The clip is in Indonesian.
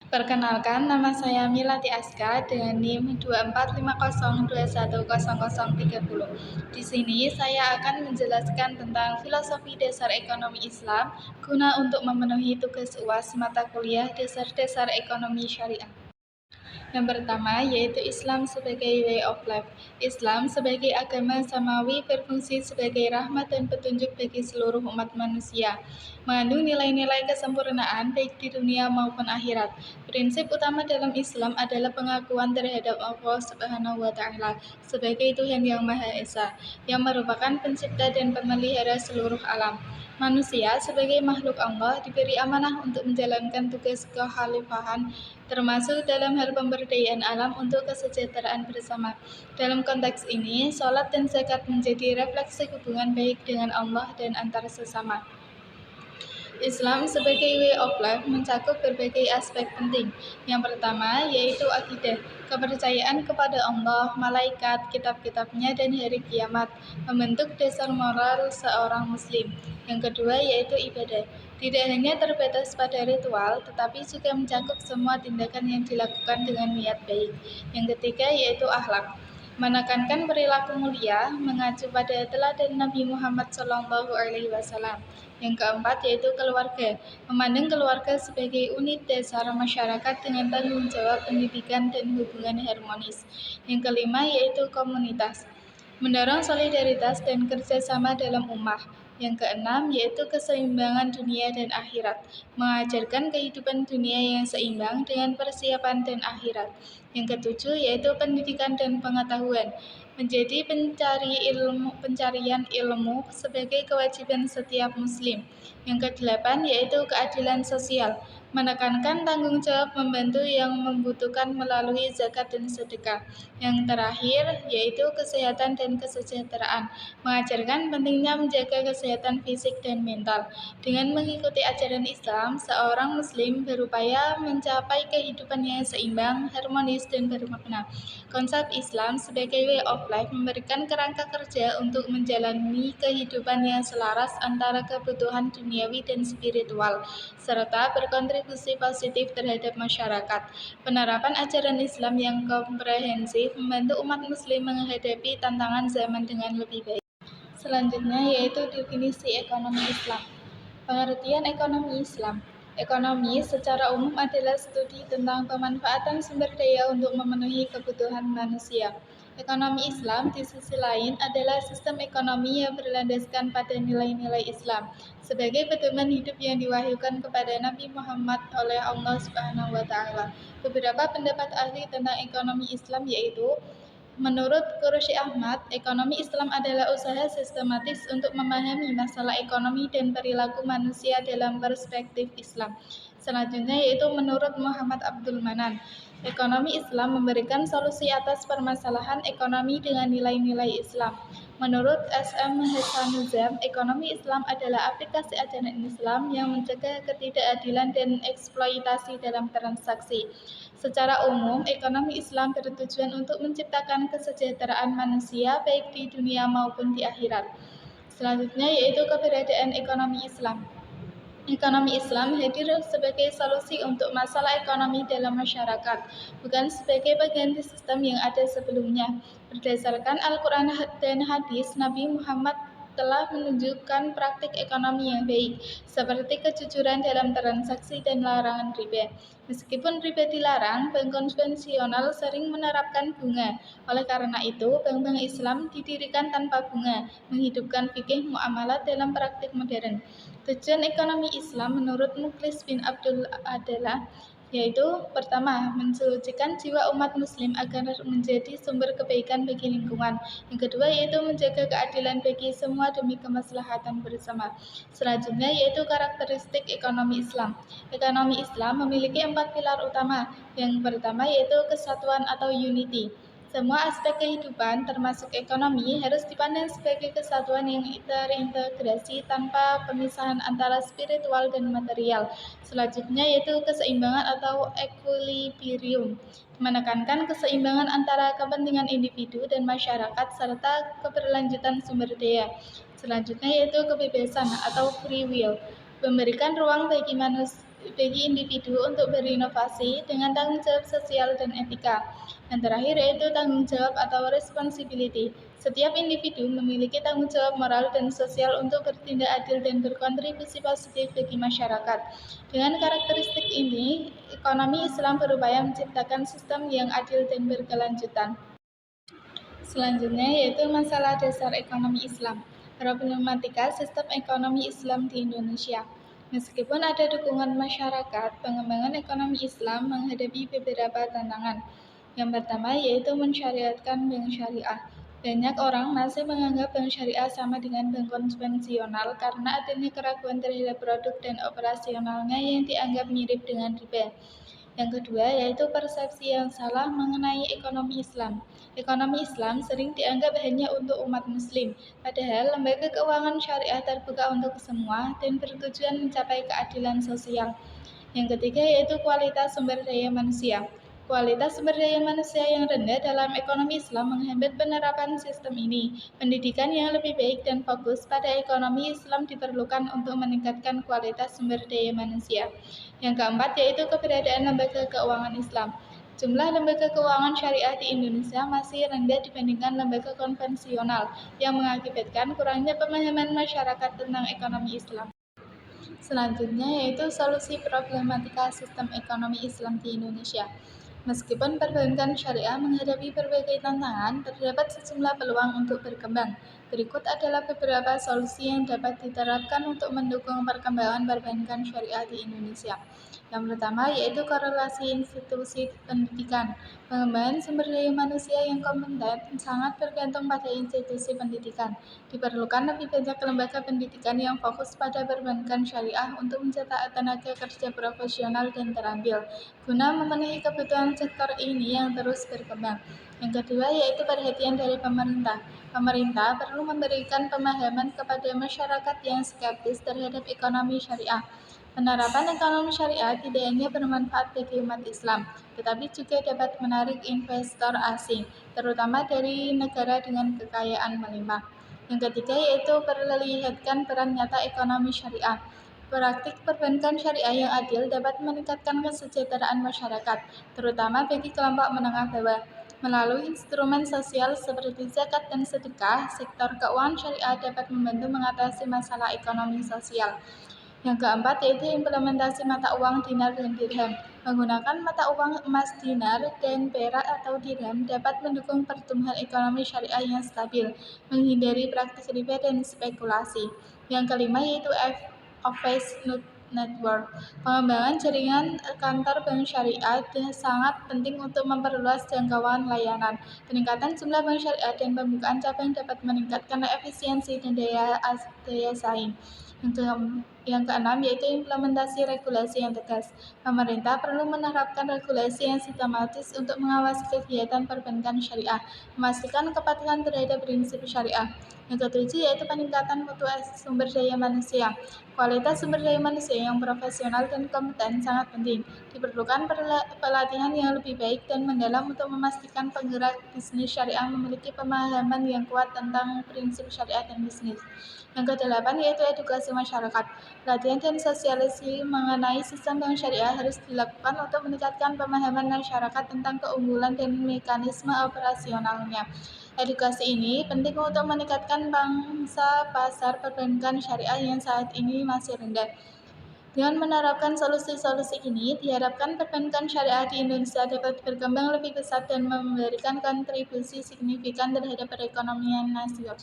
Perkenalkan, nama saya Milati Aska dengan NIM 2450210030. Di sini saya akan menjelaskan tentang filosofi dasar ekonomi Islam guna untuk memenuhi tugas UAS mata kuliah Dasar-Dasar Ekonomi Syariah. Yang pertama yaitu Islam sebagai way of life. Islam sebagai agama samawi berfungsi sebagai rahmat dan petunjuk bagi seluruh umat manusia. Mengandung nilai-nilai kesempurnaan baik di dunia maupun akhirat. Prinsip utama dalam Islam adalah pengakuan terhadap Allah Subhanahu wa taala sebagai Tuhan yang Maha Esa, yang merupakan pencipta dan pemelihara seluruh alam. Manusia sebagai makhluk Allah diberi amanah untuk menjalankan tugas kekhalifahan termasuk dalam hal pemberdayaan alam untuk kesejahteraan bersama. Dalam konteks ini, sholat dan zakat menjadi refleksi hubungan baik dengan Allah dan antar sesama. Islam sebagai way of life mencakup berbagai aspek penting. Yang pertama yaitu akidah, kepercayaan kepada Allah, malaikat, kitab-kitabnya, dan hari kiamat, membentuk dasar moral seorang muslim. Yang kedua yaitu ibadah, tidak hanya terbatas pada ritual, tetapi juga mencakup semua tindakan yang dilakukan dengan niat baik. Yang ketiga yaitu akhlak, menekankan perilaku mulia, mengacu pada teladan Nabi Muhammad SAW. Yang keempat yaitu keluarga, memandang keluarga sebagai unit dasar masyarakat dengan tanggung jawab pendidikan dan hubungan harmonis. Yang kelima yaitu komunitas, mendorong solidaritas dan kerjasama dalam ummah. Yang keenam yaitu keseimbangan dunia dan akhirat, mengajarkan kehidupan dunia yang seimbang dengan persiapan dan akhirat. Yang ketujuh yaitu pendidikan dan pengetahuan, menjadi pencarian ilmu sebagai kewajiban setiap muslim. Yang kedelapan yaitu keadilan sosial, menekankan tanggung jawab membantu yang membutuhkan melalui zakat dan sedekah. Yang terakhir yaitu kesehatan dan kesejahteraan, mengajarkan pentingnya menjaga kesehatan fisik dan mental. Dengan mengikuti ajaran Islam, seorang muslim berupaya mencapai kehidupan yang seimbang, harmonis, dan bermakna. Konsep Islam sebagai way of life memberikan kerangka kerja untuk menjalani kehidupan yang selaras antara kebutuhan duniawi dan spiritual, serta berkontribusi positif terhadap masyarakat. Penerapan ajaran Islam yang komprehensif membantu umat muslim menghadapi tantangan zaman dengan lebih baik. Selanjutnya yaitu definisi ekonomi Islam. Pengertian ekonomi Islam. Ekonomi secara umum adalah studi tentang pemanfaatan sumber daya untuk memenuhi kebutuhan manusia. Ekonomi Islam di sisi lain adalah sistem ekonomi yang berlandaskan pada nilai-nilai Islam sebagai pedoman hidup yang diwahyukan kepada Nabi Muhammad oleh Allah Subhanahu wa taala. Beberapa pendapat ahli tentang ekonomi Islam yaitu: menurut Quraishi Ahmad, ekonomi Islam adalah usaha sistematis untuk memahami masalah ekonomi dan perilaku manusia dalam perspektif Islam. Selanjutnya yaitu menurut Muhammad Abdul Manan, ekonomi Islam memberikan solusi atas permasalahan ekonomi dengan nilai-nilai Islam. Menurut S.M. Hasanuzam, ekonomi Islam adalah aplikasi ajaran Islam yang mencegah ketidakadilan dan eksploitasi dalam transaksi. Secara umum, ekonomi Islam bertujuan untuk menciptakan kesejahteraan manusia baik di dunia maupun di akhirat. Selanjutnya yaitu keberadaan ekonomi Islam. Ekonomi Islam hadir sebagai solusi untuk masalah ekonomi dalam masyarakat, bukan sebagai pengganti sistem yang ada sebelumnya. Berdasarkan Al-Quran dan hadis, Nabi Muhammad telah menunjukkan praktik ekonomi yang baik, seperti kejujuran dalam transaksi dan larangan riba. Meskipun riba dilarang, bank konvensional sering menerapkan bunga. Oleh karena itu, bank-bank Islam didirikan tanpa bunga, menghidupkan fikih muamalat dalam praktik modern. Tujuan ekonomi Islam menurut Mukhlis bin Abdul adalah yaitu: pertama, mensucikan jiwa umat muslim agar menjadi sumber kebaikan bagi lingkungan. Yang kedua yaitu menjaga keadilan bagi semua demi kemaslahatan bersama. Selanjutnya yaitu karakteristik ekonomi Islam. Ekonomi Islam memiliki 4 pilar utama. Yang pertama yaitu kesatuan atau unity. Semua aspek kehidupan, termasuk ekonomi, harus dipandang sebagai kesatuan yang terintegrasi tanpa pemisahan antara spiritual dan material. Selanjutnya yaitu keseimbangan atau equilibrium, menekankan keseimbangan antara kepentingan individu dan masyarakat serta keberlanjutan sumber daya. Selanjutnya yaitu kebebasan atau free will, memberikan ruang bagi bagi individu untuk berinovasi dengan tanggung jawab sosial dan etika. Yang terakhir yaitu tanggung jawab atau responsibility. Setiap individu memiliki tanggung jawab moral dan sosial untuk bertindak adil dan berkontribusi positif bagi masyarakat. Dengan karakteristik ini, ekonomi Islam berupaya menciptakan sistem yang adil dan berkelanjutan. Selanjutnya yaitu masalah dasar ekonomi Islam. Problematika sistem ekonomi Islam di Indonesia. Meskipun ada dukungan masyarakat, pengembangan ekonomi Islam menghadapi beberapa tantangan. Yang pertama yaitu mensyariatkan bank syariah. Banyak orang masih menganggap bank syariah sama dengan bank konvensional karena adanya keraguan terhadap produk dan operasionalnya yang dianggap mirip dengan riba. Yang kedua yaitu persepsi yang salah mengenai ekonomi Islam. Ekonomi Islam sering dianggap hanya untuk umat muslim, padahal lembaga keuangan syariah terbuka untuk semua dan bertujuan mencapai keadilan sosial. Yang ketiga yaitu kualitas sumber daya manusia. Kualitas sumber daya manusia yang rendah dalam ekonomi Islam menghambat penerapan sistem ini. Pendidikan yang lebih baik dan fokus pada ekonomi Islam diperlukan untuk meningkatkan kualitas sumber daya manusia. Yang keempat yaitu keberadaan lembaga keuangan Islam. Jumlah lembaga keuangan syariah di Indonesia masih rendah dibandingkan lembaga konvensional yang mengakibatkan kurangnya pemahaman masyarakat tentang ekonomi Islam. Selanjutnya yaitu solusi problematika sistem ekonomi Islam di Indonesia. Meskipun perbankan syariah menghadapi berbagai tantangan, terdapat sejumlah peluang untuk berkembang. Berikut adalah beberapa solusi yang dapat diterapkan untuk mendukung perkembangan perbankan syariah di Indonesia. Yang pertama yaitu korelasi institusi pendidikan. Pengembangan sumber daya manusia yang kompeten sangat bergantung pada institusi pendidikan. Diperlukan lebih banyak lembaga pendidikan yang fokus pada perbankan syariah untuk mencetak tenaga kerja profesional dan terampil, guna memenuhi kebutuhan sektor ini yang terus berkembang. Yang kedua yaitu perhatian dari pemerintah. Pemerintah perlu memberikan pemahaman kepada masyarakat yang skeptis terhadap ekonomi syariah. Penerapan ekonomi syariah tidak hanya bermanfaat bagi umat Islam, tetapi juga dapat menarik investor asing, terutama dari negara dengan kekayaan melimpah. Yang ketiga yaitu perlihatkan peran nyata ekonomi syariah. Praktik perbankan syariah yang adil dapat meningkatkan kesejahteraan masyarakat, terutama bagi kelompok menengah bawah. Melalui instrumen sosial seperti zakat dan sedekah, sektor keuangan syariah dapat membantu mengatasi masalah ekonomi sosial. Yang keempat yaitu implementasi mata uang dinar dan dirham. Menggunakan mata uang emas dinar dan perak atau dirham dapat mendukung pertumbuhan ekonomi syariah yang stabil, menghindari praktik riba dan spekulasi. Yang kelima yaitu office network. Pengembangan jaringan kantor bank syariah sangat penting untuk memperluas jangkauan layanan. Peningkatan jumlah bank syariah dan pembukaan cabang dapat meningkatkan efisiensi dan daya saing. Yang keenam yaitu implementasi regulasi yang tegas. Pemerintah perlu menerapkan regulasi yang sistematis untuk mengawasi kegiatan perbankan syariah, memastikan kepatuhan terhadap prinsip syariah. Yang ketujuh yaitu peningkatan mutu sumber daya manusia. Kualitas sumber daya manusia yang profesional dan kompeten sangat penting. Diperlukan pelatihan yang lebih baik dan mendalam untuk memastikan penggerak bisnis syariah memiliki pemahaman yang kuat tentang prinsip syariah dan bisnis. Yang kedelapan yaitu edukasi masyarakat. Pelatihan dan sosialisasi mengenai sistem bank syariah harus dilakukan untuk meningkatkan pemahaman masyarakat tentang keunggulan dan mekanisme operasionalnya. Edukasi ini penting untuk meningkatkan pangsa pasar perbankan syariah yang saat ini masih rendah. Dengan menerapkan solusi-solusi ini, diharapkan perbankan syariah di Indonesia dapat berkembang lebih pesat dan memberikan kontribusi signifikan terhadap perekonomian nasional.